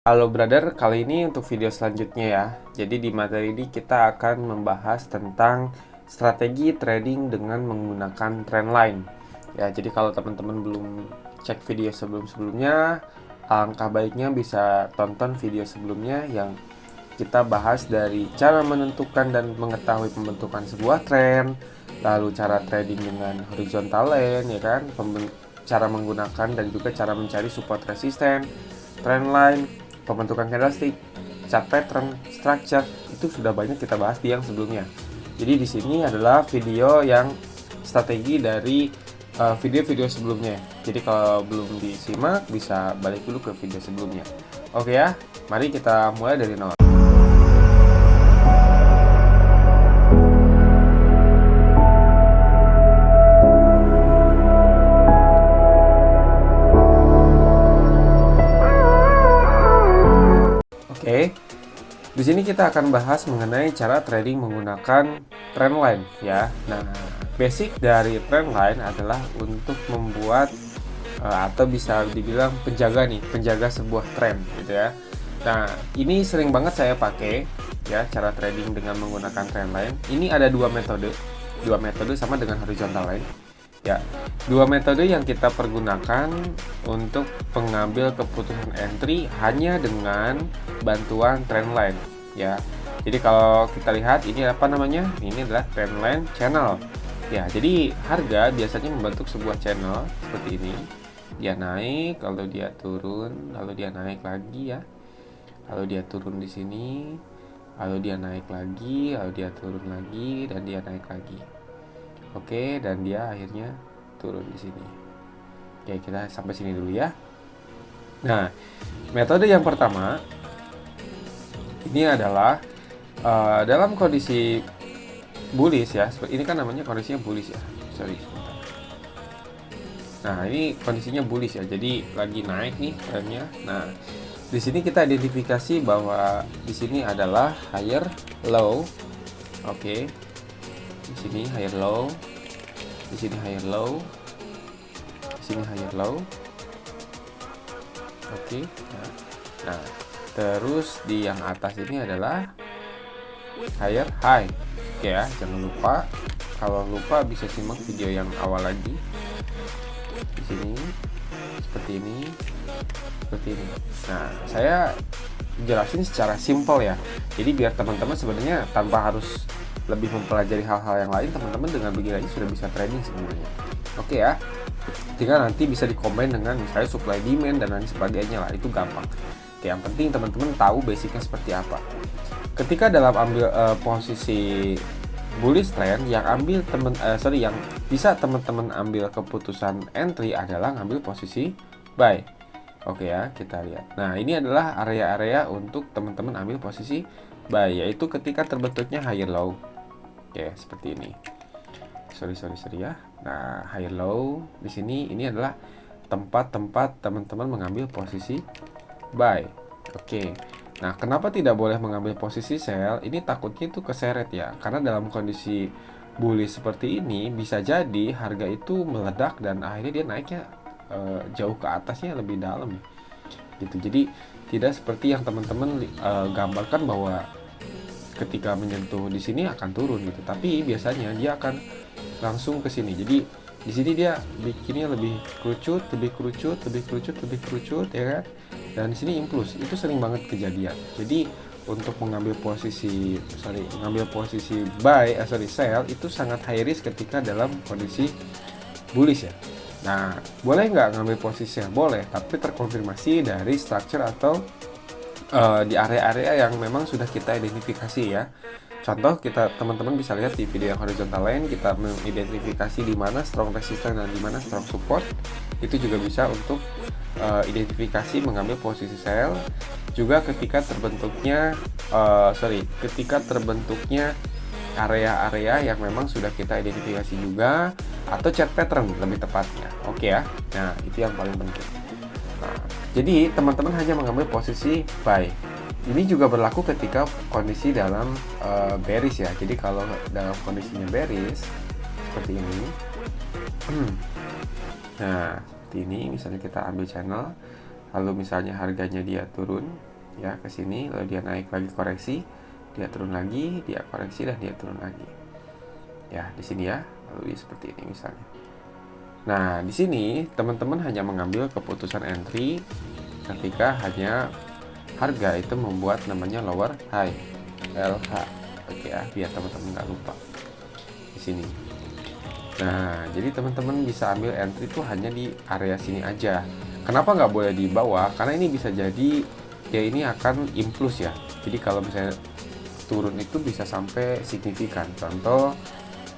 Halo brother, kali ini untuk video selanjutnya ya. Jadi di materi ini kita akan membahas tentang strategi trading dengan menggunakan trendline. Ya, jadi kalau teman-teman belum cek video sebelum-sebelumnya, alangkah baiknya bisa tonton video sebelumnya yang kita bahas dari cara menentukan dan mengetahui pembentukan sebuah trend, lalu cara trading dengan horizontal line, ya kan, cara menggunakan dan juga cara mencari support resisten, trendline, pembentukan candlestick, chart pattern, structure, itu sudah banyak kita bahas di yang sebelumnya. Jadi di sini adalah video yang strategi dari video-video sebelumnya. Jadi kalau belum disimak bisa balik dulu ke video sebelumnya. Oke ya, mari kita mulai dari nol. Oke, di sini kita akan bahas mengenai cara trading menggunakan trendline ya. Nah, basic dari trendline adalah untuk membuat atau bisa dibilang penjaga sebuah trend gitu ya. Nah, ini sering banget saya pakai ya, cara trading dengan menggunakan trendline. Ini ada dua metode sama dengan horizontal line. Ya, dua metode yang kita pergunakan untuk pengambil keputusan entry hanya dengan bantuan trendline ya. Jadi kalau kita lihat ini apa namanya? Ini adalah trendline channel. Ya, jadi harga biasanya membentuk sebuah channel seperti ini. Dia naik, lalu dia turun, lalu dia naik lagi ya. Lalu dia turun di sini, lalu dia naik lagi, lalu dia turun lagi dan dia naik lagi. Oke, dan dia akhirnya turun di sini. Oke, kita sampai sini dulu ya. Nah, metode yang pertama ini adalah dalam kondisi bullish ya. Ini kan namanya kondisinya bullish ya. Sorry. Nah, ini kondisinya bullish ya. Jadi lagi naik nih trennya. Nah, di sini kita identifikasi bahwa di sini adalah higher low. Oke. Di sini higher low. Di sini higher low. Di sini higher low. Oke. Nah, terus di yang atas ini adalah higher high. Oke ya, jangan lupa. Kalau lupa bisa simak video yang awal lagi. Di sini seperti ini, seperti ini. Nah, saya jelasin secara simpel ya. Jadi biar teman-teman sebenarnya tanpa harus lebih mempelajari hal-hal yang lain, teman-teman dengan begini aja sudah bisa trading sebenarnya. Oke ya. Tinggal nanti bisa dikombin dengan misalnya supply demand dan lain sebagainya lah, itu gampang. Oke, yang penting teman-teman tahu basicnya seperti apa. Ketika dalam ambil posisi bullish trend, yang yang bisa teman-teman ambil keputusan entry adalah ngambil posisi buy. Oke ya, kita lihat. Nah, ini adalah area-area untuk teman-teman ambil posisi buy, yaitu ketika terbentuknya higher low. Oke, seperti ini. Sorry ya. Nah, high low di sini ini adalah tempat-tempat teman-teman mengambil posisi buy. Oke. Nah, kenapa tidak boleh mengambil posisi sell? Ini takutnya itu keseret ya. Karena dalam kondisi bullish seperti ini bisa jadi harga itu meledak dan akhirnya dia naiknya jauh ke atasnya lebih dalam ya. Gitu. Jadi tidak seperti yang teman-teman gambarkan bahwa ketika menyentuh di sini akan turun gitu. Tapi biasanya dia akan langsung ke sini. Jadi di sini dia bikinnya lebih kerucut ya kan. Dan di sini impuls. Itu sering banget kejadian. Jadi untuk mengambil posisi sell itu sangat high risk ketika dalam kondisi bullish ya. Nah, boleh nggak ngambil posisi? Boleh, tapi terkonfirmasi dari structure atau di area-area yang memang sudah kita identifikasi ya. Contoh, teman-teman bisa lihat di video yang horizontal line, kita mengidentifikasi di mana strong resistance dan di mana strong support. Itu juga bisa untuk identifikasi mengambil posisi sell. Juga ketika terbentuknya area-area yang memang sudah kita identifikasi juga, atau chart pattern lebih tepatnya. Oke ya. Nah, itu yang paling penting. Nah, jadi teman-teman hanya mengambil posisi buy. Ini juga berlaku ketika kondisi dalam bearish ya. Jadi kalau dalam kondisinya bearish seperti ini, nah seperti ini, misalnya kita ambil channel, lalu misalnya harganya dia turun, ya ke sini, lalu dia naik lagi koreksi, dia turun lagi, dia koreksi dan dia turun lagi. Ya, di sini ya, lalu dia seperti ini misalnya. Nah, di sini teman-teman hanya mengambil keputusan entry ketika hanya harga itu membuat namanya lower high, LH. Oke ya, biar teman-teman nggak lupa di sini. Nah, jadi teman-teman bisa ambil entry itu hanya di area sini aja. Kenapa nggak boleh di bawah? Karena ini bisa jadi ya ini akan impuls ya. Jadi kalau misalnya turun itu bisa sampai signifikan. Contoh,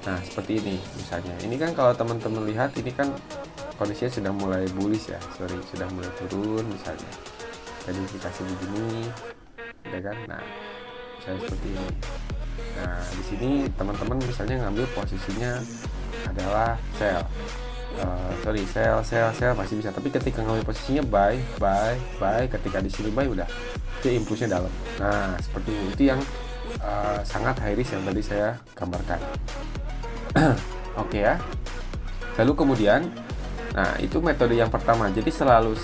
nah seperti ini misalnya. Ini kan kalau teman-teman lihat ini kan kondisinya sudah mulai bullish ya. Sorry, sudah mulai turun misalnya. Jadi dikasih begini, ya kan? Nah, misalnya seperti ini. Nah, di sini teman-teman misalnya ngambil posisinya adalah sell. Sell masih bisa. Tapi ketika ngambil posisinya buy, ketika di sini buy udah dia impulsnya dalam. Nah, seperti itu yang sangat high risk yang tadi saya gambarkan. Oke ya. Lalu kemudian, nah itu metode yang pertama. Jadi selalu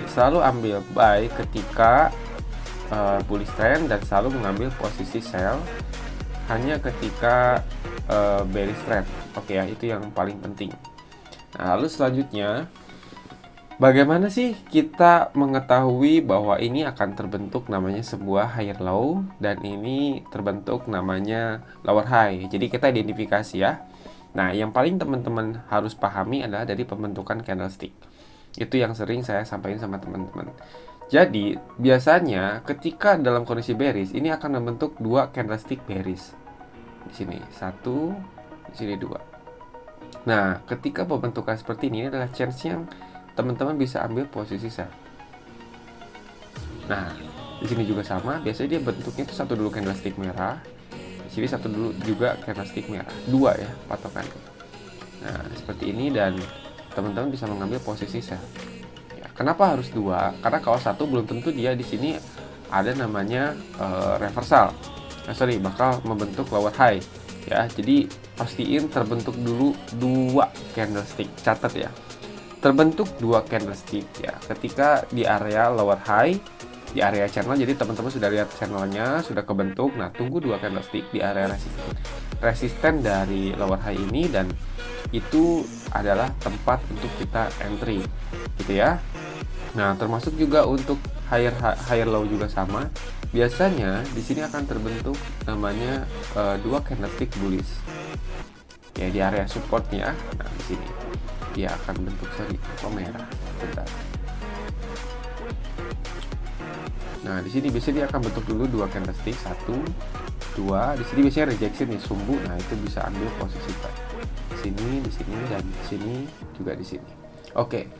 selalu ambil buy ketika bullish trend dan selalu mengambil posisi sell hanya ketika bearish trend. Oke ya, itu yang paling penting. Nah, lalu selanjutnya, bagaimana sih kita mengetahui bahwa ini akan terbentuk namanya sebuah higher low dan ini terbentuk namanya lower high. Jadi kita identifikasi ya. Nah, yang paling teman-teman harus pahami adalah dari pembentukan candlestick. Itu yang sering saya sampaikan sama teman-teman. Jadi, biasanya ketika dalam kondisi bearish, ini akan membentuk dua candlestick bearish. Di sini satu, di sini dua. Nah, ketika pembentukan seperti ini adalah chance yang teman-teman bisa ambil posisi sell. Nah, di sini juga sama. Biasanya dia bentuknya itu satu dulu candlestick merah, di sini satu dulu juga candlestick merah, dua ya patokannya. Nah, seperti ini dan teman-teman bisa mengambil posisi sell. Ya, kenapa harus dua? Karena kalau satu belum tentu dia di sini ada namanya reversal. Bakal membentuk lower high ya. Jadi pastiin terbentuk dulu dua candlestick. Catat ya. Terbentuk dua candlestick ya. Ketika di area lower high, di area channel, jadi teman-teman sudah lihat channelnya sudah kebentuk. Nah, tunggu dua candlestick di area resisten dari lower high ini dan itu adalah tempat untuk kita entry gitu ya. Nah, termasuk juga untuk higher low juga sama. Biasanya di sini akan terbentuk namanya dua candlestick bullish. Ya di area supportnya. Nah, di sini dia akan bentuk merah. Bentar. Nah, di sini biasanya dia akan bentuk dulu dua candlestick, satu, dua. Di sini biasanya rejection nih, sumbu. Nah, itu bisa ambil posisi buy. Di sini dan di sini juga di sini. Oke.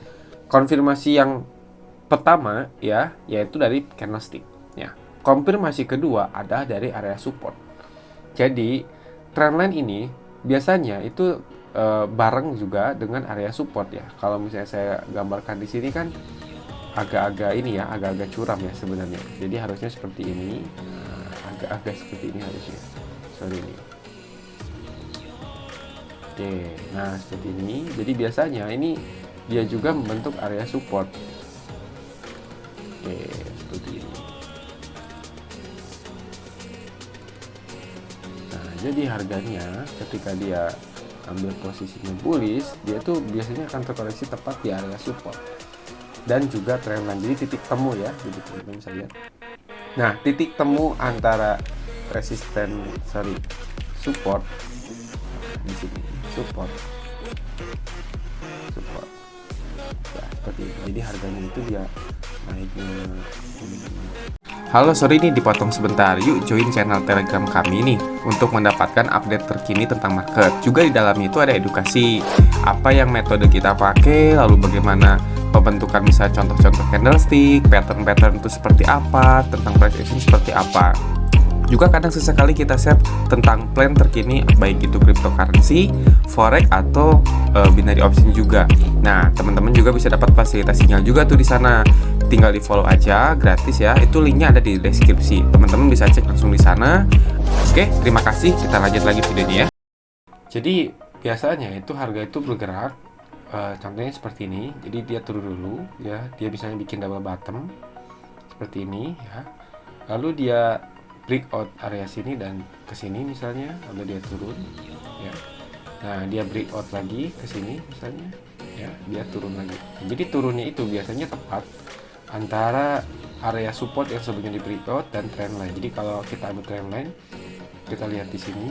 Konfirmasi yang pertama ya, yaitu dari candlestick. Ya. Konfirmasi kedua ada dari area support. Jadi trendline ini biasanya itu bareng juga dengan area support ya. Kalau misalnya saya gambarkan di sini kan agak-agak ini ya, agak-agak curam ya sebenarnya. Jadi harusnya seperti ini, agak-agak seperti ini harusnya. Sorry nih. Oke, nah seperti ini. Jadi biasanya ini dia juga membentuk area support. Oke, seperti ini. Nah, jadi harganya ketika dia ambil posisinya bullish, dia tuh biasanya akan terkoreksi tepat di area support dan juga trendline. Jadi titik temu ya, jadi teman-teman bisa lihat. Nah, titik temu antara support di sini, support ya seperti itu. Jadi harganya itu dia naiknya. Halo, sorry nih dipotong sebentar. Yuk join channel Telegram kami nih untuk mendapatkan update terkini tentang market. Juga di dalamnya itu ada edukasi apa yang metode kita pakai, lalu bagaimana pembentukan misalnya contoh-contoh candlestick, pattern-pattern itu seperti apa, tentang price action seperti apa. Juga kadang sesekali kita share tentang plan terkini baik itu cryptocurrency, forex atau binary option juga. Nah, teman-teman juga bisa dapat fasilitas sinyal juga tuh di sana. Tinggal di follow aja, gratis ya. Itu linknya ada di deskripsi. Teman-teman bisa cek langsung di sana. Oke, terima kasih. Kita lanjut lagi videonya ya. Jadi biasanya itu harga itu bergerak. Contohnya seperti ini. Jadi dia turun dulu ya. Dia bisa bikin double bottom seperti ini ya. Lalu dia breakout area sini dan ke sini misalnya, lalu dia turun ya. Nah, dia breakout lagi ke sini misalnya ya, dia turun lagi. Nah, jadi turunnya itu biasanya tepat antara area support yang sebelumnya di breakout dan trendline. Jadi kalau kita ambil trendline, kita lihat di sini.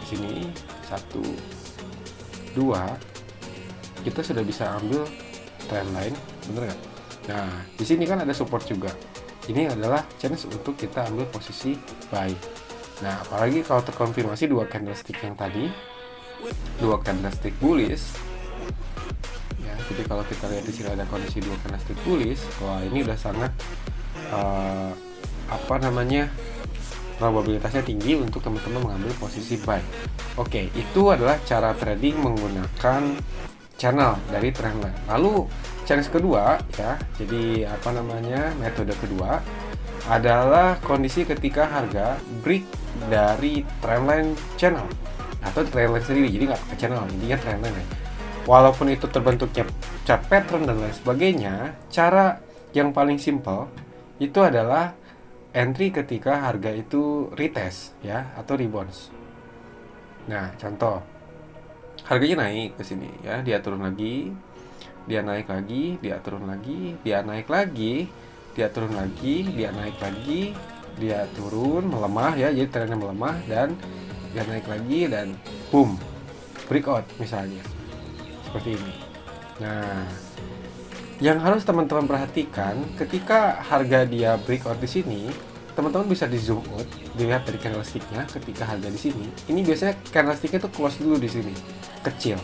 Di sini 1 2 kita sudah bisa ambil trendline, bener nggak? Nah, di sini kan ada support juga. Ini adalah chance untuk kita ambil posisi buy. Nah, apalagi kalau terkonfirmasi 2 candlestick yang tadi, 2 candlestick bullish. Ya, jadi kalau kita lihat di sini ada kondisi 2 candlestick bullish, wah ini udah sangat probabilitasnya tinggi untuk teman-teman mengambil posisi buy. Oke, itu adalah cara trading menggunakan channel dari trendline. Lalu chance kedua ya, jadi metode kedua adalah kondisi ketika harga break dari trendline channel atau trendline sendiri, jadi nggak pakai channel, intinya trendline ya. Walaupun itu terbentuknya chart pattern dan lain sebagainya, cara yang paling simple itu adalah entry ketika harga itu retest ya atau rebounds. Nah, contoh harganya naik ke sini ya, dia turun lagi, dia naik lagi, dia turun lagi, dia naik lagi, dia turun lagi, dia naik lagi, dia turun, melemah ya, jadi trennya melemah dan dia naik lagi dan boom, breakout misalnya. Seperti ini. Nah, yang harus teman-teman perhatikan ketika harga dia breakout di sini, teman-teman bisa di zoom out, dilihat dari candlesticknya ketika harga di sini. Ini biasanya candlesticknya tuh close dulu di sini, kecil.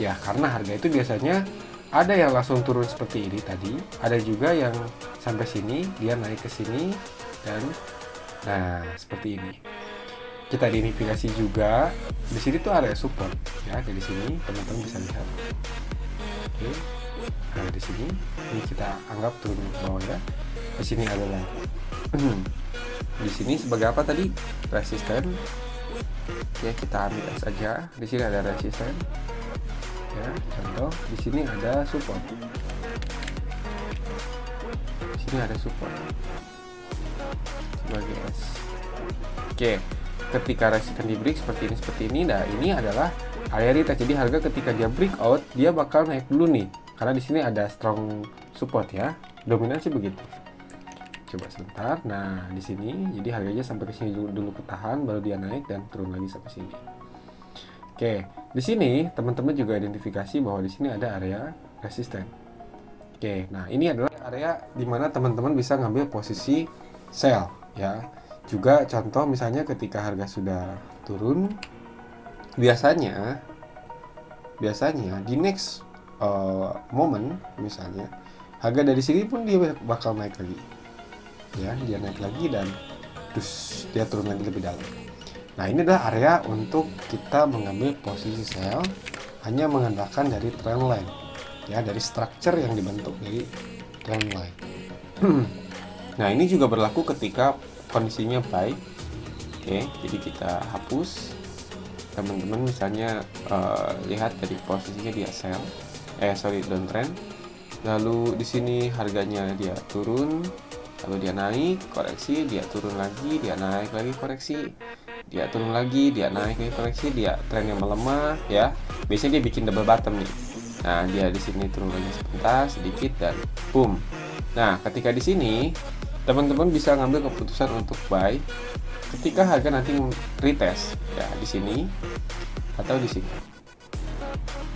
Ya, karena harga itu biasanya ada yang langsung turun seperti ini tadi, ada juga yang sampai sini, dia naik ke sini dan nah seperti ini. Kita identifikasi juga di sini tuh area support ya, dari sini teman-teman bisa lihat. Oke, nah di sini ini kita anggap turun ke bawah ya. Di sini adalah di sini sebagai apa tadi? Resisten. Oke, kita ambil S aja. Di sini ada resisten. Ya, contoh di sini ada support. Di sini ada support sebagai S. Oke, ketika resisten di break seperti ini, nah ini adalah area retest. Jadi harga ketika dia breakout, dia bakal naik dulu nih, karena di sini ada strong support ya. Dominasi begitu. Coba sebentar. Nah, di sini jadi harganya sampai ke sini dulu ketahan, baru dia naik dan turun lagi sampai sini. Oke, di sini teman-teman juga identifikasi bahwa di sini ada area resisten. Oke, nah ini adalah area di mana teman-teman bisa ngambil posisi sell ya. Juga contoh misalnya ketika harga sudah turun, biasanya di next moment misalnya harga dari sini pun dia bakal naik lagi. Ya, dia naik lagi dan terus dia turun lagi lebih dalam. Nah, ini adalah area untuk kita mengambil posisi sell hanya mengandalkan dari trendline ya, dari structure yang dibentuk dari trendline. Nah, ini juga berlaku ketika kondisinya buy. Oke, jadi kita hapus. Teman-teman misalnya lihat dari posisinya dia sell, downtrend. Lalu di sini harganya dia turun, lalu dia naik, koreksi, dia turun lagi, dia naik lagi, koreksi, dia turun lagi, dia naik lagi, koreksi, dia trennya melemah ya. Biasanya dia bikin double bottom nih. Nah, dia di sini turun lagi sebentar, sedikit dan boom. Nah, ketika di sini teman-teman bisa ngambil keputusan untuk buy ketika harga nanti retest ya, di sini atau di sini.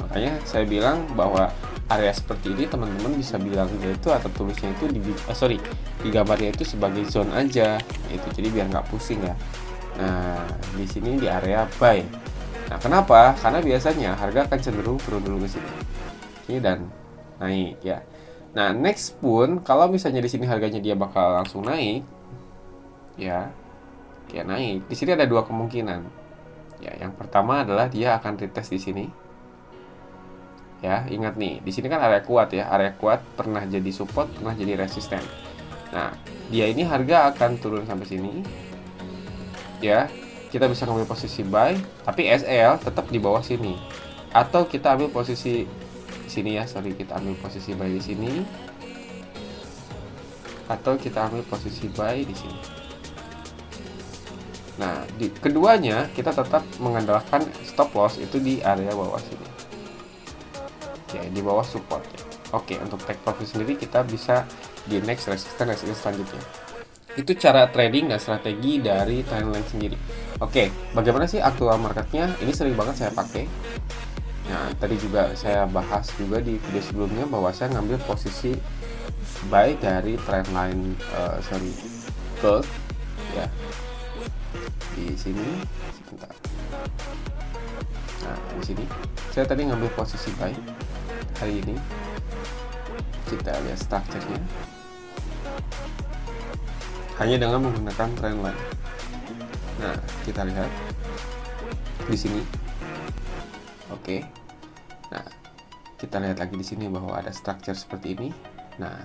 Makanya saya bilang bahwa area seperti ini teman-teman bisa bilang itu atau tulisnya itu di gambarnya itu sebagai zone aja itu, jadi biar nggak pusing ya. Nah, di sini di area buy. Nah, kenapa? Karena biasanya harga akan cenderung turun dulu ke sini dan naik ya. Nah, next pun kalau misalnya di sini harganya dia bakal langsung naik ya naik. Di sini ada dua kemungkinan ya. Yang pertama adalah dia akan retest di sini. Ya, ingat nih, di sini kan area kuat ya. Area kuat pernah jadi support, pernah jadi resisten. Nah, dia ini harga akan turun sampai sini. Ya, kita bisa ngambil posisi buy, tapi SL tetap di bawah sini. Atau kita ambil posisi di sini ya, sorry, kita ambil posisi buy di sini, atau kita ambil posisi buy di sini. Nah, di keduanya kita tetap mengandalkan stop loss itu di area bawah sini. Oke, di bawah support ya. Oke, untuk take profit sendiri kita bisa di next resistance selanjutnya. Itu cara trading dan strategi dari trendline sendiri. Oke, bagaimana sih aktual marketnya? Ini sering banget saya pakai. Nah, tadi juga saya bahas juga di video sebelumnya bahwa saya ngambil posisi buy dari trendline gold ya. Di sini sebentar. Nah, di sini saya tadi ngambil posisi buy hari ini. Kita lihat strukturnya hanya dengan menggunakan trendline. Nah, kita lihat di sini. Oke. Nah, kita lihat lagi di sini bahwa ada struktur seperti ini. Nah,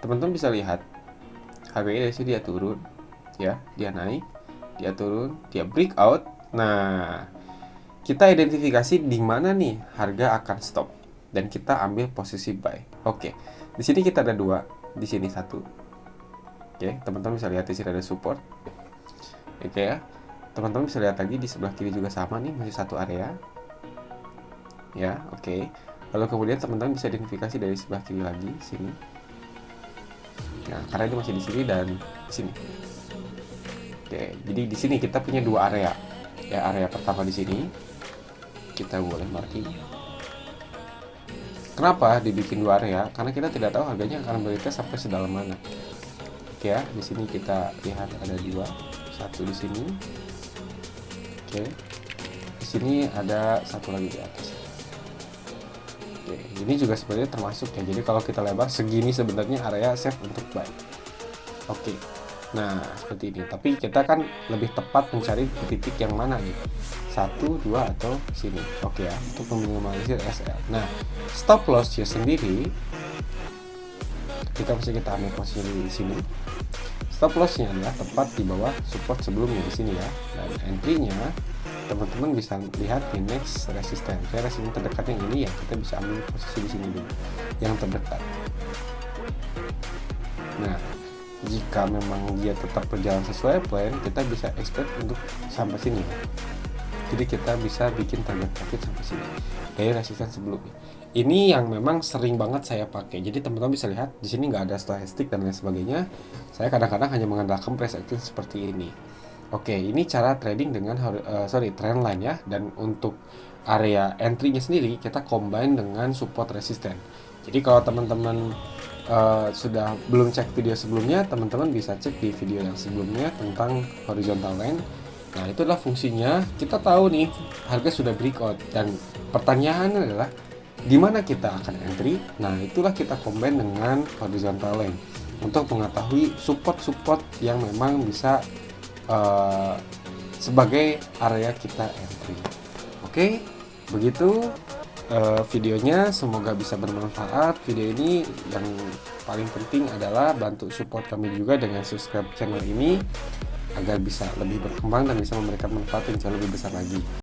teman-teman bisa lihat harganya dari sini dia turun, ya, dia naik, dia turun, dia breakout. Nah, kita identifikasi di mana nih harga akan stop dan kita ambil posisi buy. Oke, di sini kita ada dua, di sini satu. Oke, teman-teman bisa lihat di sini ada support. Oke ya, teman-teman bisa lihat lagi di sebelah kiri juga sama nih, masih satu area. Ya, oke. Lalu kemudian teman-teman bisa identifikasi dari sebelah kiri lagi sini. Nah, karena ini masih di sini dan di sini. Oke, jadi di sini kita punya dua area. Ya, area pertama di sini kita boleh marking. Kenapa dibikin dua area? Karena kita tidak tahu harganya akan bergerak sampai sedalam mana. Oke ya, di sini kita lihat ada dua, satu di sini. Oke, di sini ada satu lagi di atas. Oke, ini juga sebenarnya termasuk ya. Jadi kalau kita lebar segini sebenarnya area safe untuk buy. Oke. Nah, seperti ini. Tapi kita kan lebih tepat mencari titik yang mana nih? 1, 2 atau sini. Oke ya, untuk meminimalisir SL. Nah, stop loss-nya sendiri ketika kita ambil posisi di sini. Stop loss-nya adalah tepat di bawah support sebelumnya di sini ya. Dan entry-nya teman-teman bisa lihat di next resistance. Ya, resistance terdekatnya ini ya, kita bisa ambil posisi di sini dulu yang terdekat. Nah, jika memang dia tetap berjalan sesuai plan, kita bisa expect untuk sampai sini. Jadi kita bisa bikin target profit sampai sini dari resistance sebelumnya. Ini yang memang sering banget saya pakai. Jadi teman-teman bisa lihat di sini nggak ada stochastic dan lain sebagainya. Saya kadang-kadang hanya mengandalkan price action seperti ini. Oke, ini cara trading dengan trendline ya. Dan untuk area entry-nya sendiri kita combine dengan support resistance. Jadi kalau teman-teman sudah belum cek video sebelumnya, teman-teman bisa cek di video yang sebelumnya tentang horizontal line. Nah, itulah fungsinya. Kita tahu nih harga sudah breakout dan pertanyaannya adalah di mana kita akan entry. Nah, itulah kita combine dengan horizontal line untuk mengetahui support-support yang memang bisa sebagai area kita entry. Oke, begitu videonya, semoga bisa bermanfaat. Video ini yang paling penting adalah bantu support kami juga dengan subscribe channel ini agar bisa lebih berkembang dan bisa memberikan manfaat yang jauh lebih besar lagi.